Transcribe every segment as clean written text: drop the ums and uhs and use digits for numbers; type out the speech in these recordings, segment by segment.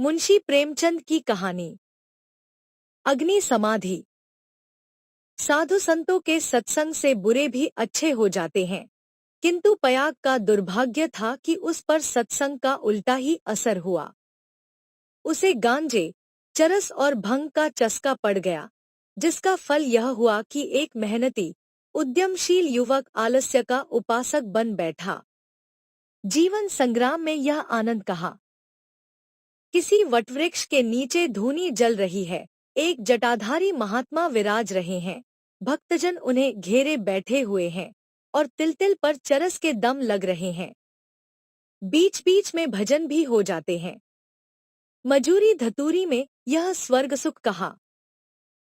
मुंशी प्रेमचंद की कहानी। अग्नि समाधि। साधु संतों के सत्संग से बुरे भी अच्छे हो जाते हैं, किंतु पयाग का दुर्भाग्य था कि उस पर सत्संग का उल्टा ही असर हुआ। उसे गांजे, चरस और भंग का चस्का पड़ गया, जिसका फल यह हुआ कि एक मेहनती, उद्यमशील युवक आलस्य का उपासक बन बैठा। जीवन संग्राम में यह आनंद कहा। किसी वटवृक्ष के नीचे धूनी जल रही है, एक जटाधारी महात्मा विराज रहे हैं, भक्तजन उन्हें घेरे बैठे हुए हैं और तिल तिल पर चरस के दम लग रहे हैं। बीच बीच में भजन भी हो जाते हैं। मजूरी धतूरी में यह स्वर्ग सुख कहा।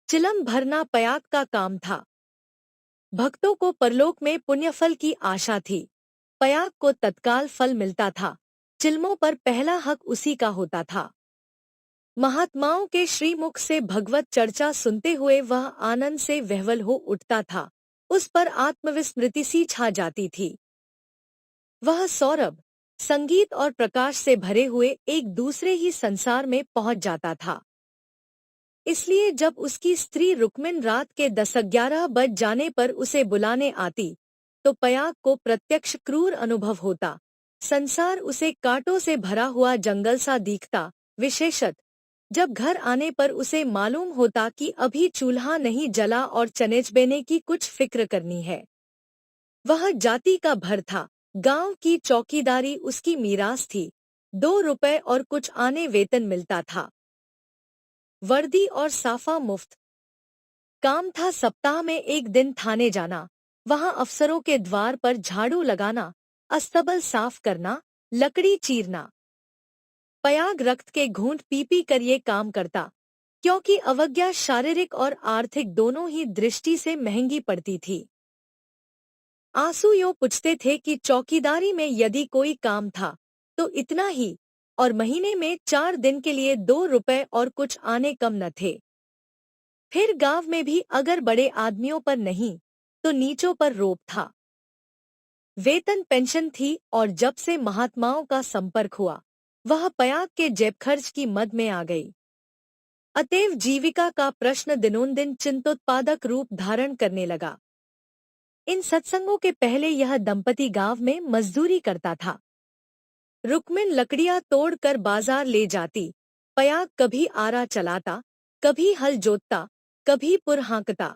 चिलम भरना पयाग का काम था। भक्तों को परलोक में पुण्यफल की आशा थी। पयाग को तत्काल फल मिलता था। चिलमों पर पहला हक उसी का होता था। महात्माओं के श्रीमुख से भगवत चर्चा सुनते हुए वह आनंद से विह्वल हो उठता था। उस पर आत्मविस्मृति सी छा जाती थी। वह सौरभ, संगीत और प्रकाश से भरे हुए एक दूसरे ही संसार में पहुंच जाता था। इसलिए जब उसकी स्त्री रुक्मिन रात के 10-11 बज जाने पर उसे बुलाने आती, तो पयाग को प्रत्यक्ष क्रूर अनुभव होता। संसार उसे कांटों से भरा हुआ जंगल सा दिखता, विशेषत जब घर आने पर उसे मालूम होता कि अभी चूल्हा नहीं जला और चनेचबेने की कुछ फिक्र करनी है। वह जाति का भर था। गांव की चौकीदारी उसकी मीरास थी। 2 रुपए और कुछ आने वेतन मिलता था। वर्दी और साफा मुफ्त। काम था सप्ताह में एक दिन थाने जाना, वहां अफसरों के द्वार पर झाड़ू लगाना, अस्तबल साफ करना, लकड़ी चीरना। पयाग रक्त के घूंट पी पी कर ये काम करता, क्योंकि अवज्ञा शारीरिक और आर्थिक दोनों ही दृष्टि से महंगी पड़ती थी। आंसू यो पूछते थे कि चौकीदारी में यदि कोई काम था तो इतना ही, और महीने में 4 दिन के लिए 2 रुपए और कुछ आने कम न थे। फिर गांव में भी अगर बड़े आदमियों पर नहीं तो नीचों पर रोब था। वेतन पेंशन थी, और जब से महात्माओं का संपर्क हुआ वह पयाग के जेब खर्च की मद में आ गई। अतएव जीविका का प्रश्न दिनोंदिन चिंतोत्पादक रूप धारण करने लगा। इन सत्संगों के पहले यह दंपति गांव में मजदूरी करता था। रुक्मिन लकड़ियां तोड़कर बाजार ले जाती, पयाग कभी आरा चलाता, कभी हल जोतता, कभी पुर हाँकता।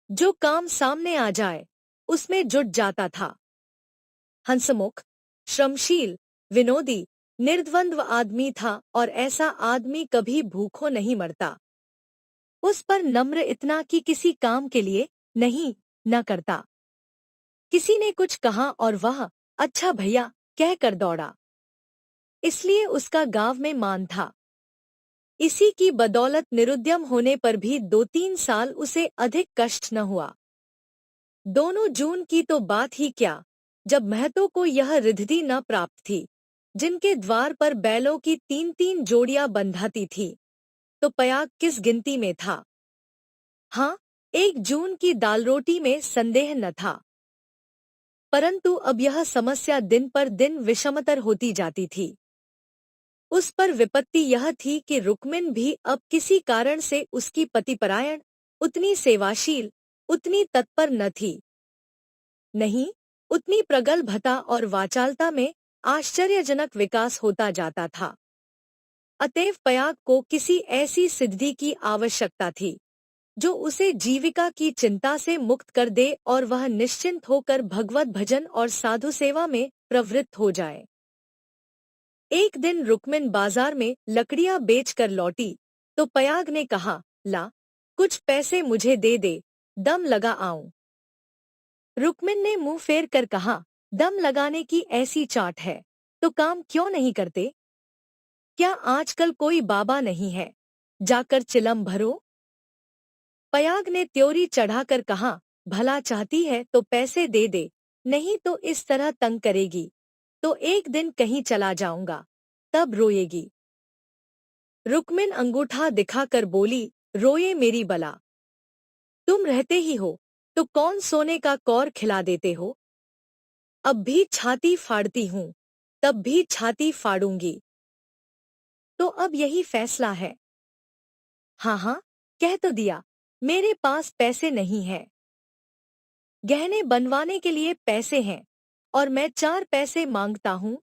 जो काम सामने आ जाए उसमें जुट जाता था। हंसमुख, श्रमशील, विनोदी, निर्द्वंद्व आदमी था, और ऐसा आदमी कभी भूखों नहीं मरता। उस पर नम्र इतना कि किसी काम के लिए नहीं न करता। किसी ने कुछ कहा और वह अच्छा भैया कहकर दौड़ा। इसलिए उसका गांव में मान था। इसी की बदौलत निरुद्यम होने पर भी 2-3 साल उसे अधिक कष्ट न हुआ। 2 जून की तो बात ही क्या, जब महतों को यह रिद्धि न प्राप्त थी, जिनके द्वार पर बैलों की 3-3 जोड़ियां बंधाती थी, तो पयाग किस गिनती में था। हाँ, 1 जून की दाल रोटी में संदेह न था। परंतु अब यह समस्या दिन पर दिन विषमतर होती जाती थी। उस पर विपत्ति यह थी कि रुक्मिन भी अब किसी कारण से उसकी पतिपरायण, उतनी सेवाशील, उतनी तत्पर न थी। नहीं, उतनी प्रगल्भता और वाचालता में आश्चर्यजनक विकास होता जाता था। अतएव पयाग को किसी ऐसी सिद्धि की आवश्यकता थी जो उसे जीविका की चिंता से मुक्त कर दे और वह निश्चिंत होकर भगवत भजन और साधु सेवा में प्रवृत्त हो जाए। एक दिन रुक्मिन बाजार में लकड़ियां बेचकर लौटी, तो पयाग ने कहा, ला, कुछ पैसे मुझे दे दे, दम लगा आऊं। रुक्मिन ने मुंह फेर कर कहा, दम लगाने की ऐसी चाट है तो काम क्यों नहीं करते? क्या आजकल कोई बाबा नहीं है, जाकर चिलम भरो। पयाग ने त्योरी चढ़ाकर कहा, भला चाहती है तो पैसे दे दे, नहीं तो इस तरह तंग करेगी तो एक दिन कहीं चला जाऊंगा, तब रोएगी। रुक्मिन अंगूठा दिखाकर बोली, रोए मेरी बला, तुम रहते ही हो तो कौन सोने का कौर खिला देते हो। अब भी छाती फाड़ती हूँ, तब भी छाती फाड़ूंगी। तो अब यही फैसला है। हाँ हाँ, कह तो दिया, मेरे पास पैसे नहीं है। गहने बनवाने के लिए पैसे हैं, और मैं 4 पैसे मांगता हूँ,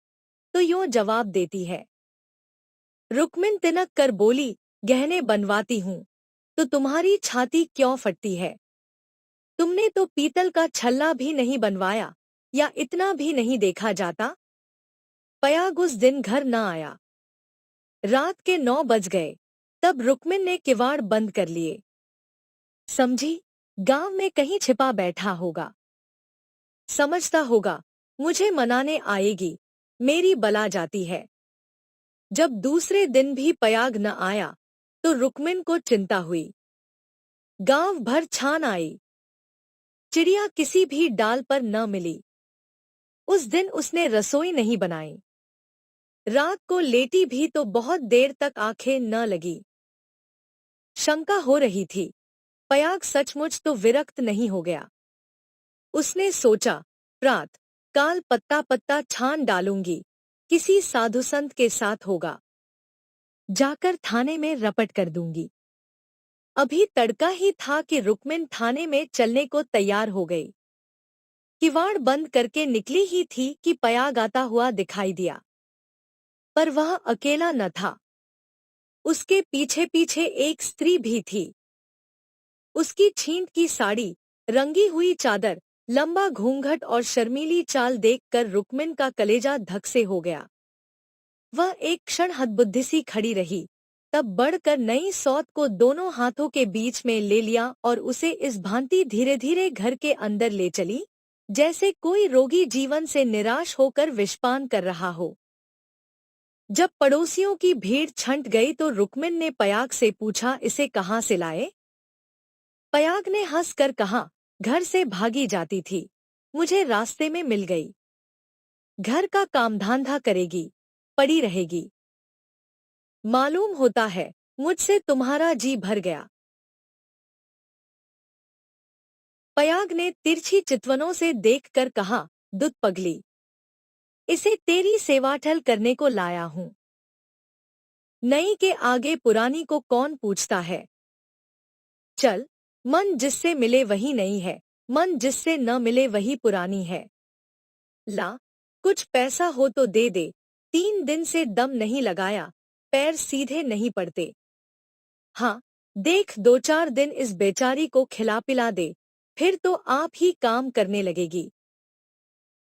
तो यूं जवाब देती है। रुक्मिन तिनक कर बोली, गहने बनवाती हूँ, तो तुम्हारी छाती क्यों फटती है? तुमने तो पीतल का छल्ला भी नहीं बनवाया, या इतना भी नहीं देखा जाता? पयाग उस दिन घर न आया। रात के 9 बज गए, तब रुक्मिन ने किवाड़ बंद कर लिए। समझी, गांव में कहीं छिपा बैठा होगा। समझता होगा, मुझे मनाने आएगी, मेरी बला जाती है। जब दूसरे दिन भी पयाग न आया, तो रुक्मिन को चिंता हुई। गांव भर छान आई, चिड़िया किसी भी डाल पर न मिली। उस दिन उसने रसोई नहीं बनाई। रात को लेटी भी तो बहुत देर तक आंखें न लगी। शंका हो रही थी, पयाग सचमुच तो विरक्त नहीं हो गया। उसने सोचा, प्रात काल पत्ता पत्ता छान डालूंगी, किसी साधु संत के साथ होगा, जाकर थाने में रपट कर दूंगी। अभी तड़का ही था कि रुक्मिन थाने में चलने को तैयार हो गई। किवाड़ बंद करके निकली ही थी कि पयाग आता हुआ दिखाई दिया। पर वह अकेला न था, उसके पीछे पीछे एक स्त्री भी थी। उसकी छींट की साड़ी, रंगी हुई चादर, लंबा घूंघट और शर्मीली चाल देखकर रुक्मिन का कलेजा धक से हो गया। वह एक क्षण हतबुद्धि सी खड़ी रही, तब बढ़कर नई सौत को दोनों हाथों के बीच में ले लिया और उसे इस भांति धीरे धीरे घर के अंदर ले चली, जैसे कोई रोगी जीवन से निराश होकर विषपान कर रहा हो। जब पड़ोसियों की भीड़ छंट गई तो रुक्मिन ने पयाग से पूछा, इसे कहाँ से लाए? पयाग ने हंसकर कहा, घर से भागी जाती थी, मुझे रास्ते में मिल गई। घर का काम धांधा करेगी, पड़ी रहेगी। मालूम होता है, मुझसे तुम्हारा जी भर गया। पयाग ने तिरछी चितवनों से देखकर कहा, दुत पगली, इसे तेरी सेवाठल करने को लाया हूं। नई के आगे पुरानी को कौन पूछता है? चल, मन जिससे मिले वही नई है, मन जिससे न मिले वही पुरानी है। ला, कुछ पैसा हो तो दे दे, 3 दिन से दम नहीं लगाया, पैर सीधे नहीं पड़ते। हाँ, देख 2-4 दिन इस बेचारी को खिला पिला दे, फिर तो आप ही काम करने लगेगी।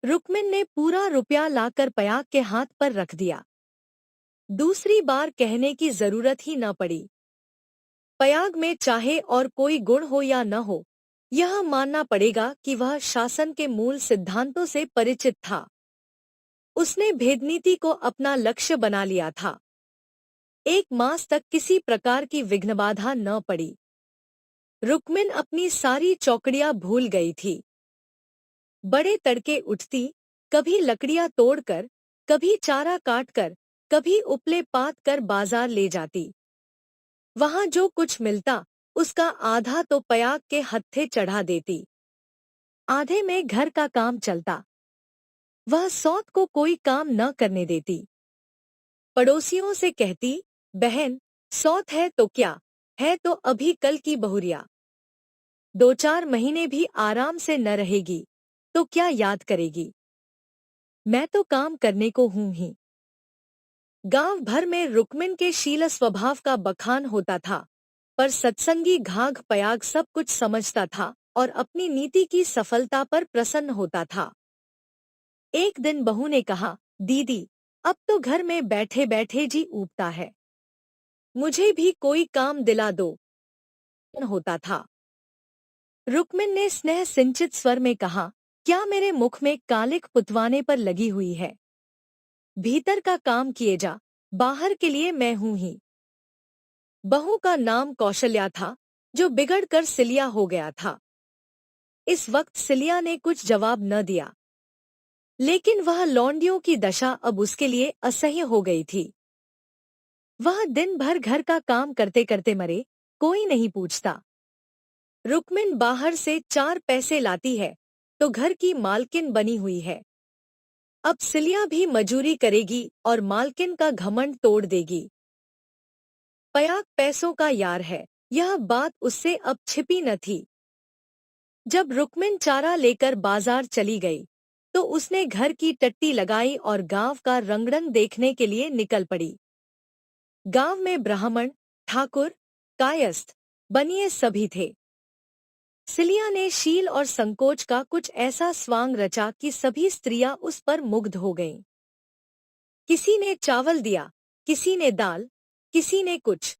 रुक्मिन ने पूरा रुपया लाकर पयाग के हाथ पर रख दिया। दूसरी बार कहने की जरूरत ही न पड़ी। पयाग में चाहे और कोई गुण हो या न हो, यह मानना पड़ेगा कि वह शासन के मूल सिद्धांतों से परिचित था। उसने भेदनीति को अपना लक्ष्य बना लिया था। 1 मास तक किसी प्रकार की विघ्नबाधा न पड़ी। रुक्मिन अपनी सारी चौकड़ियां भूल गई थी। बड़े तड़के उठती, कभी लकड़ियां तोड़कर, कभी चारा काटकर, कभी उपले पात कर बाजार ले जाती। वहां जो कुछ मिलता, उसका आधा तो पयाग के हत्थे चढ़ा देती। आधे में घर का काम चलता। वह सौत को कोई काम न करने देती। पड़ोसियों से कहती, बहन, सौत है तो क्या, है तो अभी कल की बहुरिया। 2-4 महीने भी आराम से न रहेगी, तो क्या याद करेगी? मैं तो काम करने को हूं ही। गांव भर में रुक्मिन के शील स्वभाव का बखान होता था, पर सत्संगी घाघ पयाग सब कुछ समझता था और अपनी नीति की सफलता पर प्रसन्न होता था। एक दिन बहू ने कहा, दीदी, अब तो घर में बैठे बैठे जी ऊबता है, मुझे भी कोई काम दिला दो। होता था। रुक्मिन ने स्नेह सिंचित स्वर में कहा, क्या मेरे मुख में कालिक पुतवाने पर लगी हुई है? भीतर का काम किए जा, बाहर के लिए मैं हूं ही। बहू का नाम कौशल्या था, जो बिगड़कर सिलिया हो गया था। इस वक्त सिलिया ने कुछ जवाब न दिया, लेकिन वह लौंडियों की दशा अब उसके लिए असह्य हो गई थी। वह दिन भर घर का काम करते करते मरे, कोई नहीं पूछता। रुक्मिन बाहर से 4 पैसे लाती है, तो घर की मालकिन बनी हुई है। अब सिलिया भी मजूरी करेगी और मालकिन का घमंड तोड़ देगी। पयाग पैसों का यार है, यह बात उससे अब छिपी न थी। जब रुक्मिन चारा लेकर बाजार चली गई, तो उसने घर की टट्टी लगाई और गांव का रंगढंग देखने के लिए निकल पड़ी। गांव में ब्राह्मण, ठाकुर, कायस्थ, बनिए सभी थे। सिलिया ने शील और संकोच का कुछ ऐसा स्वांग रचा कि सभी स्त्रियां उस पर मुग्ध हो गईं। किसी ने चावल दिया, किसी ने दाल, किसी ने कुछ।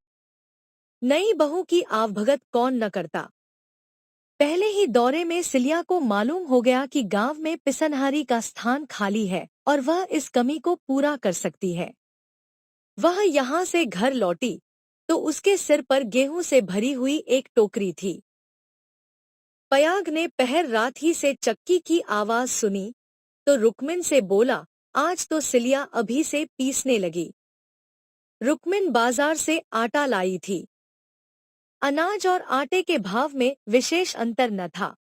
नई बहू की आवभगत कौन न करता। पहले ही दौरे में सिलिया को मालूम हो गया कि गांव में पिसनहारी का स्थान खाली है और वह इस कमी को पूरा कर सकती है। वह यहाँ से घर लौटी तो उसके सिर पर गेहूं से भरी हुई एक टोकरी थी। पयाग ने पहर रात ही से चक्की की आवाज सुनी तो रुक्मिन से बोला, आज तो सिलिया अभी से पीसने लगी। रुक्मिन बाजार से आटा लाई थी। अनाज और आटे के भाव में विशेष अंतर न था।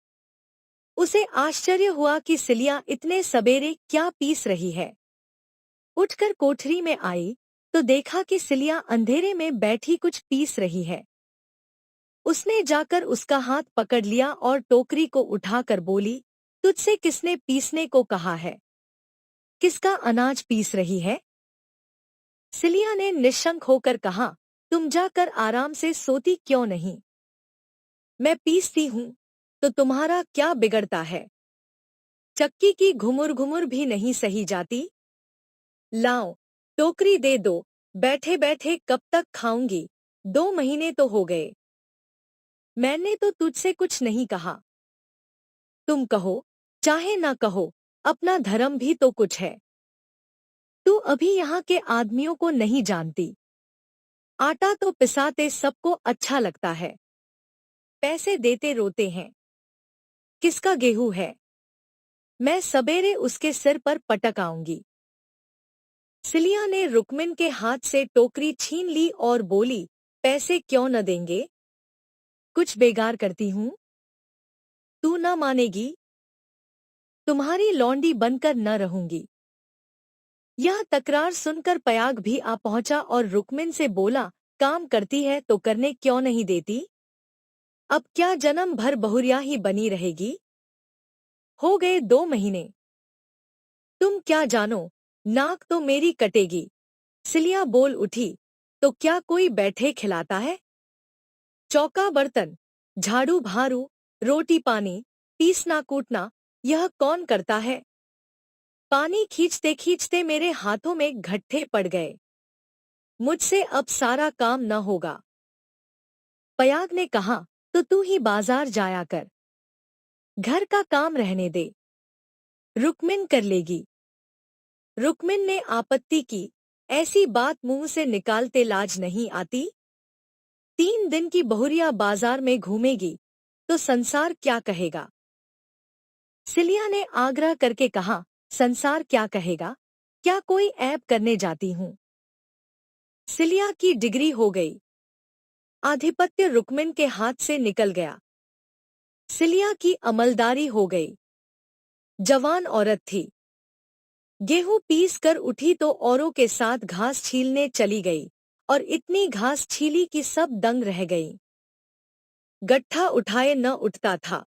उसे आश्चर्य हुआ कि सिलिया इतने सबेरे क्या पीस रही है। उठकर कोठरी में आई तो देखा कि सिलिया अंधेरे में बैठी कुछ पीस रही है। उसने जाकर उसका हाथ पकड़ लिया और टोकरी को उठाकर बोली, तुझसे किसने पीसने को कहा है? किसका अनाज पीस रही है? सिलिया ने निशंक होकर कहा, तुम जाकर आराम से सोती क्यों नहीं? मैं पीसती हूँ तो तुम्हारा क्या बिगड़ता है? चक्की की घुमुर घुमुर भी नहीं सही जाती? लाओ, टोकरी दे दो, बैठे बैठे कब तक खाऊंगी, 2 महीने तो हो गए। मैंने तो तुझसे कुछ नहीं कहा। तुम कहो, चाहे ना कहो, अपना धर्म भी तो कुछ है। तू अभी यहाँ के आदमियों को नहीं जानती। आटा तो पिसाते सबको अच्छा लगता है, पैसे देते रोते हैं। किसका गेहूं है? मैं सबेरे उसके सिर पर पटक आऊंगी। सिलिया ने रुक्मिन के हाथ से टोकरी छीन ली और बोली, पैसे क्यों न देंगे? कुछ बेगार करती हूँ? तू न मानेगी? तुम्हारी लौंडी बनकर न रहूंगी। यह तकरार सुनकर पयाग भी आ पहुंचा और रुक्मिन से बोला, काम करती है तो करने क्यों नहीं देती? अब क्या जन्म भर बहुरिया ही बनी रहेगी? हो गए 2 महीने। तुम क्या जानो, नाक तो मेरी कटेगी। सिलिया बोल उठी, तो क्या कोई बैठे खिलाता है? चौका बर्तन, झाड़ू भारू, रोटी पानी, पीसना कूटना, यह कौन करता है? पानी खींचते खींचते मेरे हाथों में घट्ठे पड़ गए। मुझसे अब सारा काम न होगा। पयाग ने कहा, तो तू ही बाजार जाया कर। घर का काम रहने दे, रुक्मिन कर लेगी। रुक्मिन ने आपत्ति की, ऐसी बात मुंह से निकालते लाज नहीं आती? 3 दिन की बहुरिया बाजार में घूमेगी तो संसार क्या कहेगा? सिलिया ने आग्रह करके कहा, संसार क्या कहेगा? क्या कोई ऐब करने जाती हूँ? सिलिया की डिग्री हो गई। आधिपत्य रुक्मिन के हाथ से निकल गया। सिलिया की अमलदारी हो गई। जवान औरत थी। गेहूं पीस कर उठी तो औरों के साथ घास छीलने चली गई और इतनी घास छीली कि सब दंग रह गई। गट्ठा उठाए न उठता था।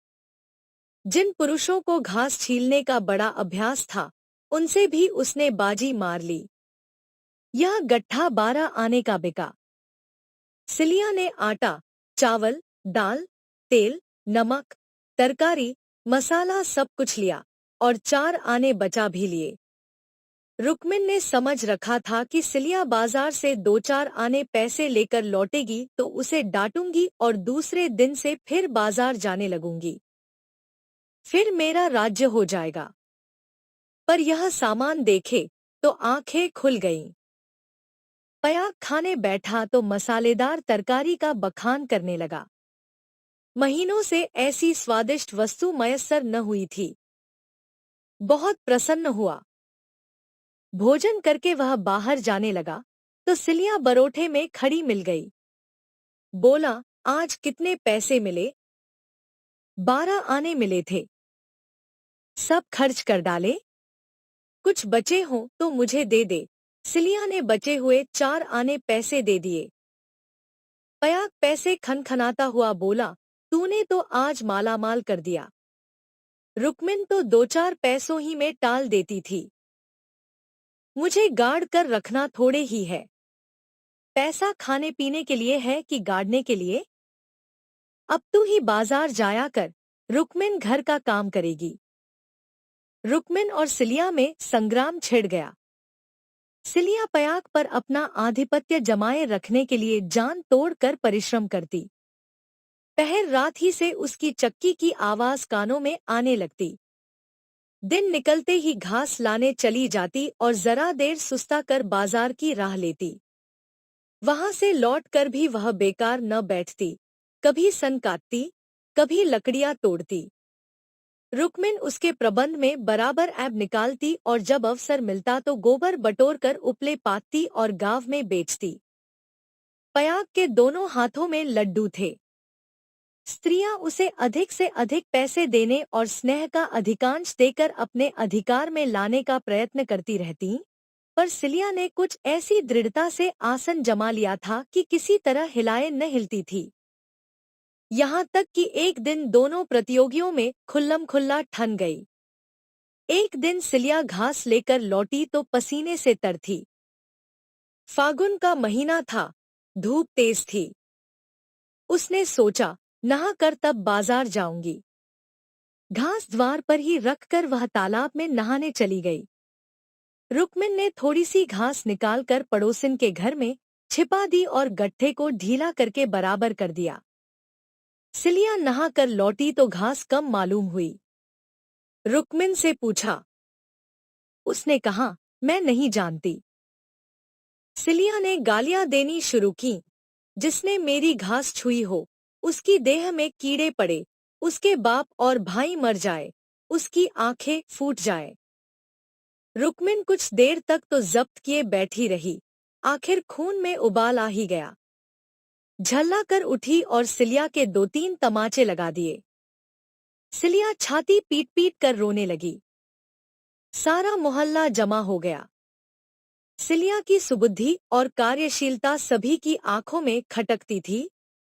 जिन पुरुषों को घास छीलने का बड़ा अभ्यास था, उनसे भी उसने बाजी मार ली। यह गट्ठा 12 आने का बिका। सिलिया ने आटा, चावल, दाल, तेल, नमक, तरकारी, मसाला सब कुछ लिया और 4 आने बचा भी लिए। रुक्मिन ने समझ रखा था कि सिलिया बाजार से 2-4 आने पैसे लेकर लौटेगी तो उसे डांटूंगी और दूसरे दिन से फिर बाजार जाने लगूंगी। फिर मेरा राज्य हो जाएगा। पर यह सामान देखे तो आंखें खुल गईं। पयाग खाने बैठा तो मसालेदार तरकारी का बखान करने लगा। महीनों से ऐसी स्वादिष्ट वस्तु मयस्सर न हुई थी। बहुत प्रसन्न हुआ। भोजन करके वह बाहर जाने लगा तो सिलिया बरोठे में खड़ी मिल गई। बोला, आज कितने पैसे मिले? 12 आने मिले थे। सब खर्च कर डाले? कुछ बचे हों तो मुझे दे दे। सिलिया ने बचे हुए 4 आने पैसे दे दिए। पयाग पैसे खनखनाता हुआ बोला, तूने तो आज मालामाल कर दिया। रुक्मिन तो 2-4 पैसों ही में टाल देती थी। मुझे गाड़ कर रखना थोड़े ही है। पैसा खाने पीने के लिए है कि गाड़ने के लिए? अब तू ही बाजार जाया कर, रुक्मिन घर का काम करेगी। रुक्मिन और सिलिया में संग्राम छिड़ गया। सिलिया पयाग पर अपना आधिपत्य जमाए रखने के लिए जान तोड़कर परिश्रम करती। पहर रात ही से उसकी चक्की की आवाज कानों में आने लगती। दिन निकलते ही घास लाने चली जाती और जरा देर सुस्ता कर बाजार की राह लेती। वहां से लौटकर भी वह बेकार न बैठती, कभी सन काटती, कभी लकड़ियां तोड़ती। रुक्मिन उसके प्रबंध में बराबर ऐब निकालती और जब अवसर मिलता तो गोबर बटोर कर उपले पातती और गांव में बेचती। पयाग के दोनों हाथों में लड्डू थे। स्त्रियां उसे अधिक से अधिक पैसे देने और स्नेह का अधिकांश देकर अपने अधिकार में लाने का प्रयत्न करती रहतीं, पर सिलिया ने कुछ ऐसी दृढ़ता से आसन जमा लिया था कि किसी तरह हिलाए न हिलती थी। यहाँ तक कि एक दिन दोनों प्रतियोगियों में खुल्लम खुल्ला ठन गई। एक दिन सिलिया घास लेकर लौटी तो पसीने से तर थी। फागुन का महीना था, धूप तेज थी। उसने सोचा, नहा कर तब बाजार जाऊंगी। घास द्वार पर ही रखकर वह तालाब में नहाने चली गई। रुक्मिन ने थोड़ी सी घास निकालकर पड़ोसिन के घर में छिपा दी और गट्ठे को ढीला करके बराबर कर दिया। सिलिया नहा कर लौटी तो घास कम मालूम हुई। रुक्मिन से पूछा। उसने कहा, मैं नहीं जानती। सिलिया ने गालियां देनी शुरू की। जिसने मेरी घास छुई हो, उसकी देह में कीड़े पड़े, उसके बाप और भाई मर जाए, उसकी आंखें फूट जाए। रुक्मिन कुछ देर तक तो जब्त किए बैठी रही, आखिर खून में उबाल आ ही गया। झल्ला कर उठी और सिलिया के 2-3 तमाचे लगा दिए। सिलिया छाती पीट पीट कर रोने लगी। सारा मोहल्ला जमा हो गया। सिलिया की सुबुद्धि और कार्यशीलता सभी की आंखों में खटकती थी।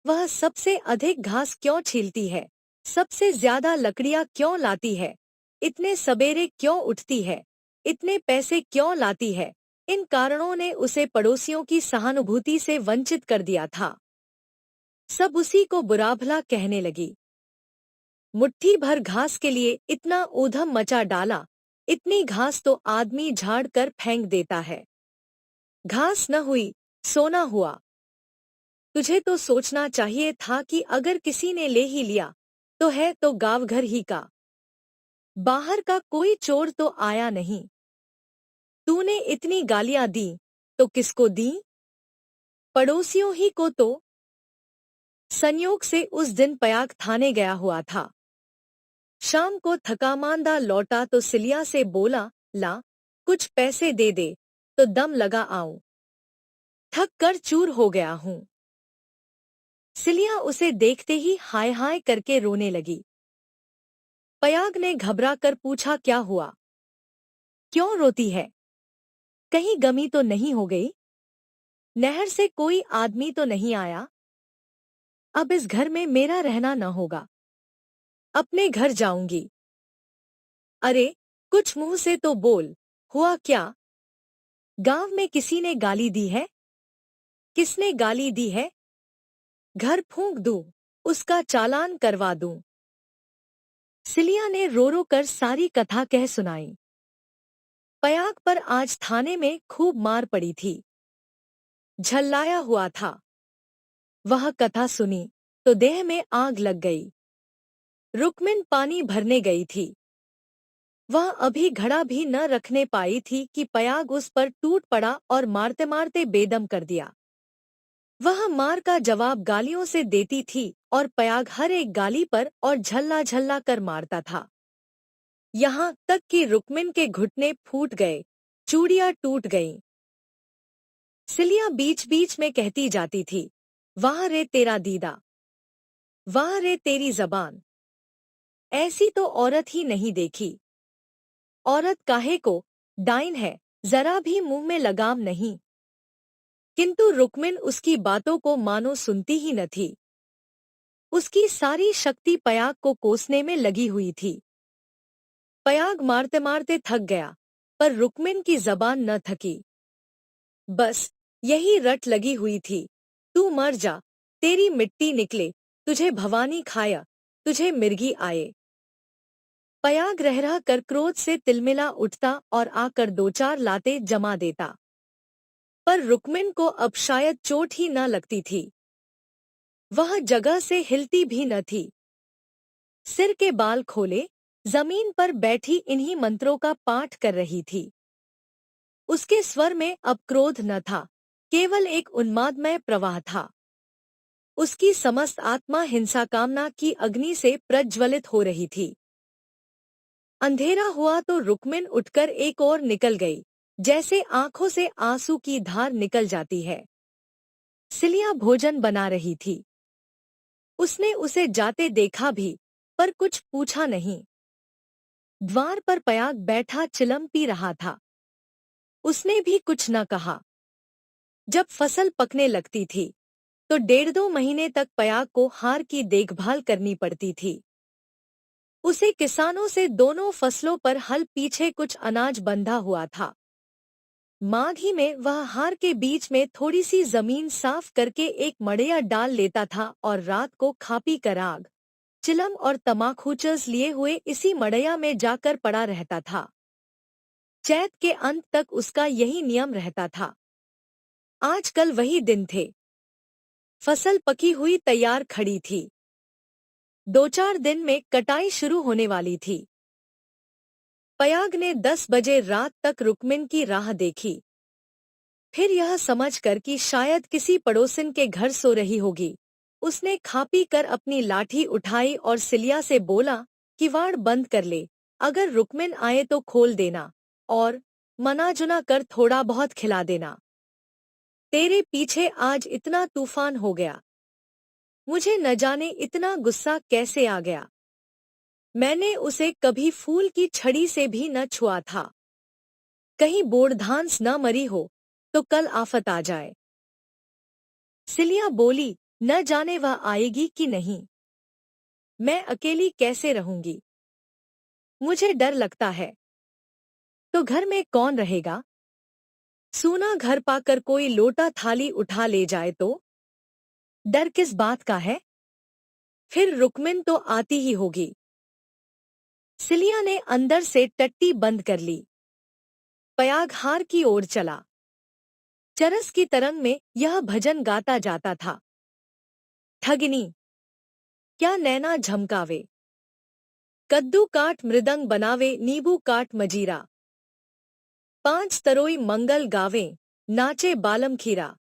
वह सबसे अधिक घास क्यों छीलती है, सबसे ज्यादा लकड़ियां क्यों लाती है, इतने सबेरे क्यों उठती है, इतने पैसे क्यों लाती है, इन कारणों ने उसे पड़ोसियों की सहानुभूति से वंचित कर दिया था। सब उसी को बुरा भला कहने लगी। मुट्ठी भर घास के लिए इतना ऊधम मचा डाला, इतनी घास तो आदमी झाड़ कर फेंक देता है। घास न हुई, सोना हुआ। तुझे तो सोचना चाहिए था कि अगर किसी ने ले ही लिया, तो है तो गाँव घर ही का। बाहर का कोई चोर तो आया नहीं। तूने इतनी गालियां दी, तो किसको दी? पड़ोसियों ही को तो। संयोग से उस दिन पयाग थाने गया हुआ था। शाम को थकामांदा लौटा तो सिलिया से बोला, ला, कुछ पैसे दे दे, तो दम लगा आऊं। थक कर चूर हो गया हूं। सिलिया उसे देखते ही हाय हाय करके रोने लगी। पयाग ने घबरा कर पूछा, क्या हुआ? क्यों रोती है? कहीं गमी तो नहीं हो गई? नहर से कोई आदमी तो नहीं आया? अब इस घर में मेरा रहना न होगा। अपने घर जाऊंगी। अरे, कुछ मुंह से तो बोल, हुआ क्या? गांव में किसी ने गाली दी है? किसने गाली दी है? घर फूंक दूं, उसका चालान करवा दूं। सिलिया ने रो रो कर सारी कथा कह सुनाई। पयाग पर आज थाने में खूब मार पड़ी थी। झल्लाया हुआ था। वह कथा सुनी तो देह में आग लग गई। रुक्मिन पानी भरने गई थी। वह अभी घड़ा भी न रखने पाई थी कि पयाग उस पर टूट पड़ा और मारते मारते बेदम कर दिया। वह मार का जवाब गालियों से देती थी और पयाग हर एक गाली पर और झल्ला झल्ला कर मारता था। यहाँ तक कि रुक्मिन के घुटने फूट गए, चूड़ियां टूट गईं। सिलिया बीच बीच में कहती जाती थी, वाह रे तेरा दीदा, वाह रे तेरी जबान, ऐसी तो औरत ही नहीं देखी। औरत काहे को, डाइन है, जरा भी मुंह में लगाम नहीं। किंतु रुक्मिन उसकी बातों को मानो सुनती ही न थी। उसकी सारी शक्ति पयाग को कोसने में लगी हुई थी। पयाग मारते मारते थक गया, पर रुक्मिन की जबान न थकी। बस यही रट लगी हुई थी, तू मर जा, तेरी मिट्टी निकले, तुझे भवानी खाया, तुझे मिर्गी आए। पयाग रह रह कर क्रोध से तिलमिला उठता और आकर दो चार लाते जमा देता। पर रुक्मिन को अब शायद चोट ही न लगती थी। वह जगह से हिलती भी न थी। सिर के बाल खोले, जमीन पर बैठी इन्हीं मंत्रों का पाठ कर रही थी। उसके स्वर में अब क्रोध न था, केवल एक उन्मादमय प्रवाह था। उसकी समस्त आत्मा हिंसा कामना की अग्नि से प्रज्वलित हो रही थी। अंधेरा हुआ तो रुक्मिन उठकर एक ओर निकल गई, जैसे आंखों से आंसू की धार निकल जाती है। सिलिया भोजन बना रही थी। उसने उसे जाते देखा भी, पर कुछ पूछा नहीं। द्वार पर पयाग बैठा चिलम पी रहा था। उसने भी कुछ न कहा। जब फसल पकने लगती थी, तो 1.5-2 महीने तक पयाग को हार की देखभाल करनी पड़ती थी। उसे किसानों से दोनों फसलों पर हल पीछे कुछ अनाज बंधा हुआ था। माघ ही में वह हार के बीच में थोड़ी सी जमीन साफ करके एक मड़ैया डाल लेता था और रात को खा पी कर आग, चिलम और तमाखूचस लिए हुए इसी मड़ैया में जाकर पड़ा रहता था। चैत के अंत तक उसका यही नियम रहता था। आजकल वही दिन थे। फसल पकी हुई तैयार खड़ी थी। 2-4 दिन में कटाई शुरू होने वाली थी। पयाग ने 10 बजे रात तक रुक्मिन की राह देखी। फिर यह समझकर कि शायद किसी पड़ोसिन के घर सो रही होगी, उसने खा पी कर अपनी लाठी उठाई और सिलिया से बोला, किवाड़ बंद कर ले, अगर रुक्मिन आए तो खोल देना, और मनाजुना कर थोड़ा बहुत खिला देना। तेरे पीछे आज इतना तूफान हो गया। मुझे न जाने इतना गुस्सा कैसे आ गया। मैंने उसे कभी फूल की छड़ी से भी न छुआ था। कहीं बोड़धांस न मरी हो, तो कल आफत आ जाए। सिलिया बोली, न जाने वह आएगी कि नहीं। मैं अकेली कैसे रहूंगी? मुझे डर लगता है। तो घर में कौन रहेगा? सूना घर पाकर कोई लोटा थाली उठा ले जाए तो? डर किस बात का है? फिर रुक्मिन तो आती ही होगी। सिलिया ने अंदर से टट्टी बंद कर ली। पयाग हार की ओर चला। चरस की तरंग में यह भजन गाता जाता था। ठगिनी, क्या नैना झमकावे, कद्दू काट मृदंग बनावे, नींबू काट मजीरा, 5 तरोई मंगल गावे, नाचे बालम खीरा,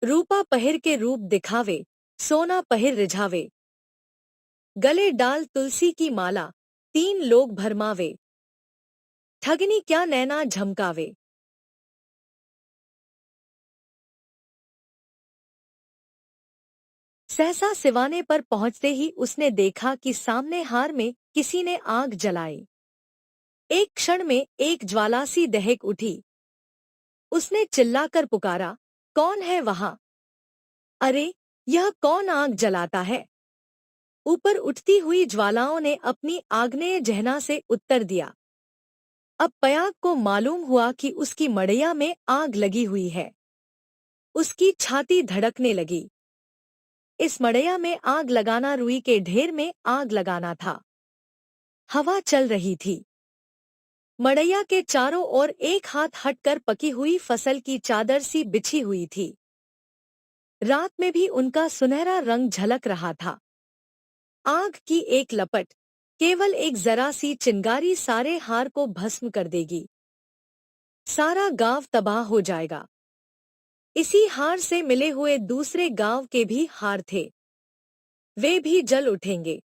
रूपा पहिर के रूप दिखावे, सोना पहिर रिझावे, गले डाल तुलसी की माला, 3 लोग भरमावे, ठगनी क्या नैना झमकावे। सहसा सिवाने पर पहुंचते ही उसने देखा कि सामने हार में किसी ने आग जलाई। एक क्षण में एक ज्वाला सी दहक उठी। उसने चिल्लाकर पुकारा, कौन है वहां? अरे, यह कौन आग जलाता है? ऊपर उठती हुई ज्वालाओं ने अपनी आग्नेय जहना से उत्तर दिया। अब पयाग को मालूम हुआ कि उसकी मड़ैया में आग लगी हुई है। उसकी छाती धड़कने लगी। इस मड़ैया में आग लगाना रुई के ढेर में आग लगाना था। हवा चल रही थी। मड़ैया के चारों ओर एक हाथ हटकर पकी हुई फसल की चादर सी बिछी हुई थी। रात में भी उनका सुनहरा रंग झलक रहा था। आग की एक लपट, केवल एक जरा सी चिंगारी सारे हार को भस्म कर देगी। सारा गांव तबाह हो जाएगा। इसी हार से मिले हुए दूसरे गांव के भी हार थे, वे भी जल उठेंगे।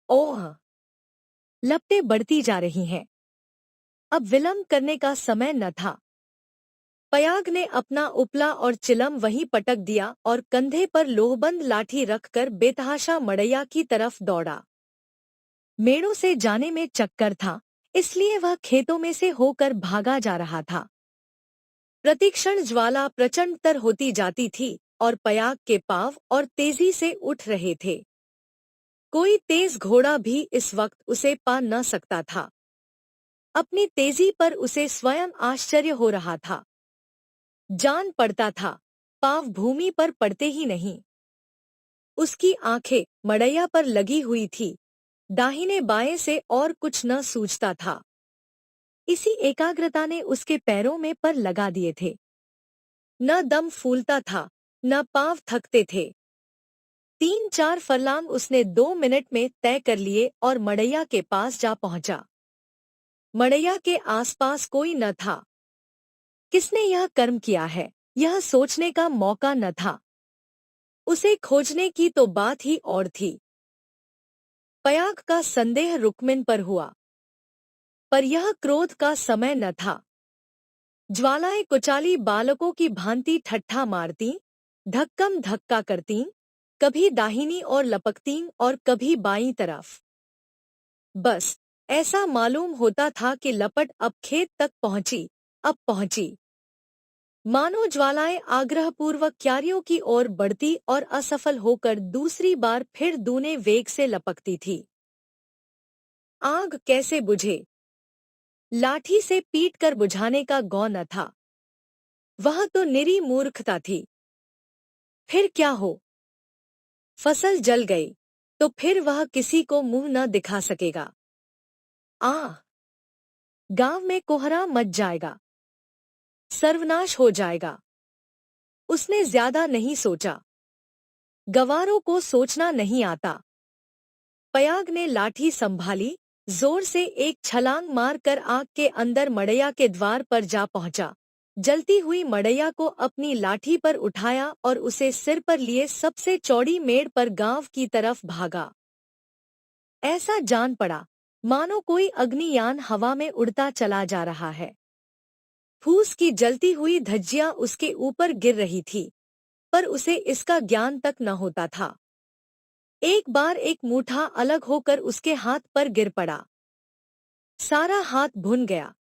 ओह! लपटें बढ़ती जा रही हैं। अब विलंब करने का समय न था। पयाग ने अपना उपला और चिलम वहीं पटक दिया और कंधे पर लोहबंद लाठी रखकर बेतहाशा मड़ैया की तरफ दौड़ा। मेड़ों से जाने में चक्कर था, इसलिए वह खेतों में से होकर भागा जा रहा था। प्रतिक्षण ज्वाला प्रचंडतर होती जाती थी और पयाग के पांव और तेजी से उठ रहे थे। कोई तेज घोड़ा भी इस वक्त उसे पा न सकता था। अपनी तेजी पर उसे स्वयं आश्चर्य हो रहा था। जान पड़ता था, पांव भूमि पर पड़ते ही नहीं। उसकी आंखें मड़ैया पर लगी हुई थी, दाहिने बाएं से और कुछ न सूझता था। इसी एकाग्रता ने उसके पैरों में पर लगा दिए थे। न दम फूलता था, न पांव थकते थे। 3-4 फरलांग उसने 2 मिनट में तय कर लिए और मड़ैया के पास जा पहुंचा। मड़ैया के आसपास कोई न था। किसने यह कर्म किया है, यह सोचने का मौका न था। उसे खोजने की तो बात ही और थी। पयाग का संदेह रुक्मिन पर हुआ, पर यह क्रोध का समय न था। ज्वालाएं कुचाली बालकों की भांति ठट्ठा मारती, धक्कम धक्का करती, कभी दाहिनी और लपकती और कभी बाईं तरफ। बस ऐसा मालूम होता था कि लपट अब खेत तक पहुंची, अब पहुंची। मानो ज्वालाएं आग्रहपूर्वक क्यारियों की ओर बढ़ती और असफल होकर दूसरी बार फिर दूने वेग से लपकती थी। आग कैसे बुझे? लाठी से पीट कर बुझाने का गौ न था। वह तो निरी मूर्खता थी। फिर क्या हो? फसल जल गई तो फिर वह किसी को मुंह न दिखा सकेगा। आह! गांव में कोहरा मच जाएगा, सर्वनाश हो जाएगा। उसने ज्यादा नहीं सोचा। गवारों को सोचना नहीं आता। पयाग ने लाठी संभाली, जोर से एक छलांग मारकर आग के अंदर मड़ैया के द्वार पर जा पहुंचा। जलती हुई मड़ैया को अपनी लाठी पर उठाया और उसे सिर पर लिए सबसे चौड़ी मेड़ पर गांव की तरफ भागा। ऐसा जान पड़ा मानो कोई अग्नियान हवा में उड़ता चला जा रहा है। फूस की जलती हुई धज्जियां उसके ऊपर गिर रही थी, पर उसे इसका ज्ञान तक न होता था। एक बार एक मूठा अलग होकर उसके हाथ पर गिर पड़ा। सारा हाथ भुन गया,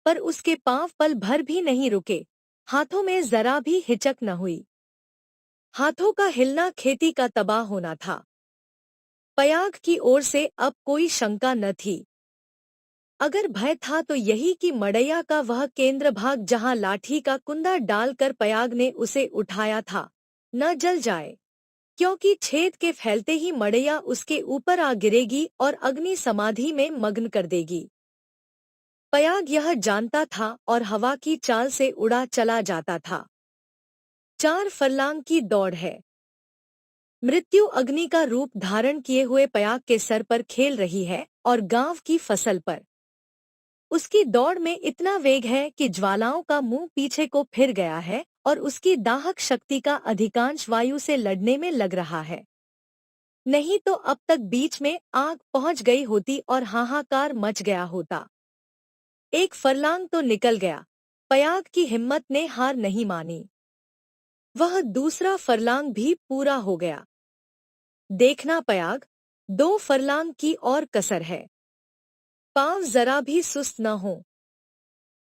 पर उसके पांव पल भर भी नहीं रुके। हाथों में जरा भी हिचक न हुई। हाथों का हिलना खेती का तबाह होना था। पयाग की ओर से अब कोई शंका न थी। अगर भय था तो यही कि मड़ैया का वह केंद्र भाग जहां लाठी का कुंदा डालकर पयाग ने उसे उठाया था, न जल जाए, क्योंकि छेद के फैलते ही मड़ैया उसके ऊपर आ गिरेगी और अग्नि समाधि में मग्न कर देगी। पयाग यह जानता था और हवा की चाल से उड़ा चला जाता था। 4 फरलांग की दौड़ है। मृत्यु अग्नि का रूप धारण किए हुए पयाग के सर पर खेल रही है और गांव की फसल पर। उसकी दौड़ में इतना वेग है कि ज्वालाओं का मुंह पीछे को फिर गया है और उसकी दाहक शक्ति का अधिकांश वायु से लड़ने में लग रहा है। नहीं तो अब तक बीच में आग पहुंच गई होती और हाहाकार मच गया होता। एक फरलांग तो निकल गया। पयाग की हिम्मत ने हार नहीं मानी। वह दूसरा फरलांग भी पूरा हो गया। देखना पयाग, 2 फरलांग की और कसर है। पांव जरा भी सुस्त न हो।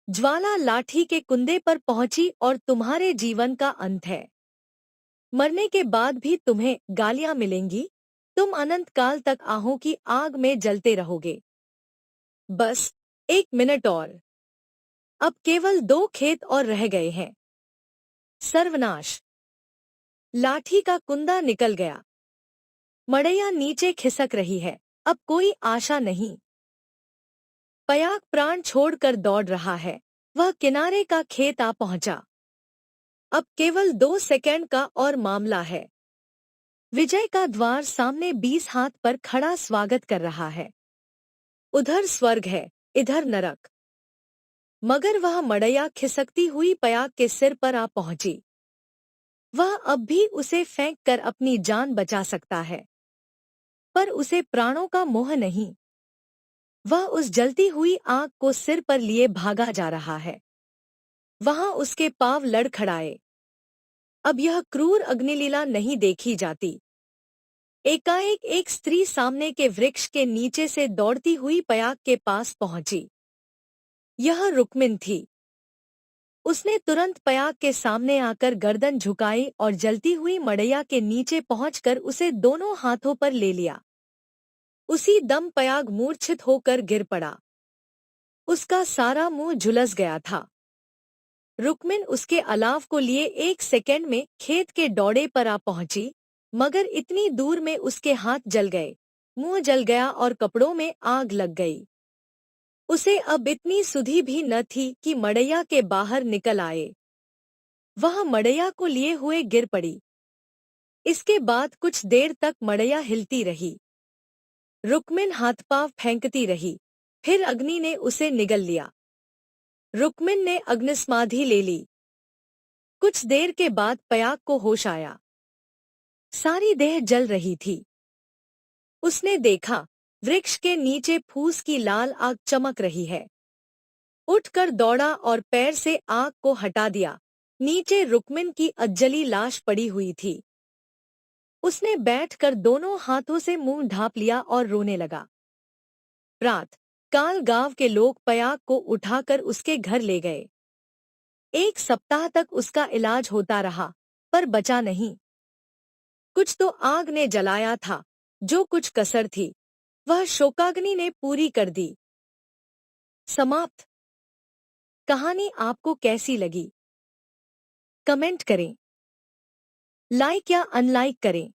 ज्वाला लाठी के कुंदे पर पहुंची और तुम्हारे जीवन का अंत है। मरने के बाद भी तुम्हें गालियां मिलेंगी। तुम अनंत काल तक आहों की आग में जलते रहोगे। बस 1 मिनट और। अब केवल 2 खेत और रह गए हैं। सर्वनाश! लाठी का कुंदा निकल गया। मड़ैया नीचे खिसक रही है। अब कोई आशा नहीं। पयाग प्राण छोड़कर दौड़ रहा है। वह किनारे का खेत आ पहुंचा। अब केवल 2 सेकंड का और मामला है। विजय का द्वार सामने 20 हाथ पर खड़ा स्वागत कर रहा है। उधर स्वर्ग है, इधर नरक। मगर वह मड़ैया खिसकती हुई पयाग के सिर पर आ पहुंची। वह अब भी उसे फेंक कर अपनी जान बचा सकता है, पर उसे प्राणों का मोह नहीं। वह उस जलती हुई आग को सिर पर लिए भागा जा रहा है। वहां उसके पांव लड़खड़ाए। अब यह क्रूर अग्निलीला नहीं देखी जाती। एकाएक एक स्त्री सामने के वृक्ष के नीचे से दौड़ती हुई पयाग के पास पहुंची। यह रुक्मिन थी। उसने तुरंत पयाग के सामने आकर गर्दन झुकाई और जलती हुई मड़ैया के नीचे पहुंचकर उसे दोनों हाथों पर ले लिया। उसी दम पयाग मूर्छित होकर गिर पड़ा। उसका सारा मुंह झुलस गया था। रुक्मिन उसके अलाव को लिए 1 सेकंड में खेत के दौड़े पर आ पहुंची, मगर इतनी दूर में उसके हाथ जल गए, मुंह जल गया और कपड़ों में आग लग गई। उसे अब इतनी सुधि भी न थी कि मड़ैया के बाहर निकल आए। वह मड़ैया को लिए हुए गिर पड़ी। इसके बाद कुछ देर तक मड़ैया हिलती रही। रुक्मिन हाथ पांव फेंकती रही। फिर अग्नि ने उसे निगल लिया। रुक्मिन ने अग्निसमाधि ले ली। कुछ देर के बाद पयाग को होश आया। सारी देह जल रही थी। उसने देखा, वृक्ष के नीचे फूस की लाल आग चमक रही है। उठकर दौड़ा और पैर से आग को हटा दिया। नीचे रुक्मिन की अज्जली लाश पड़ी हुई थी। उसने बैठकर दोनों हाथों से मुंह ढांप लिया और रोने लगा। रात काल गांव के लोग पयाग को उठाकर उसके घर ले गए। 1 सप्ताह तक उसका इलाज होता रहा, पर बचा नहीं। कुछ तो आग ने जलाया था, जो कुछ कसर थी वह शोकाग्नि ने पूरी कर दी। समाप्त। कहानी आपको कैसी लगी? कमेंट करें, लाइक या अनलाइक करें।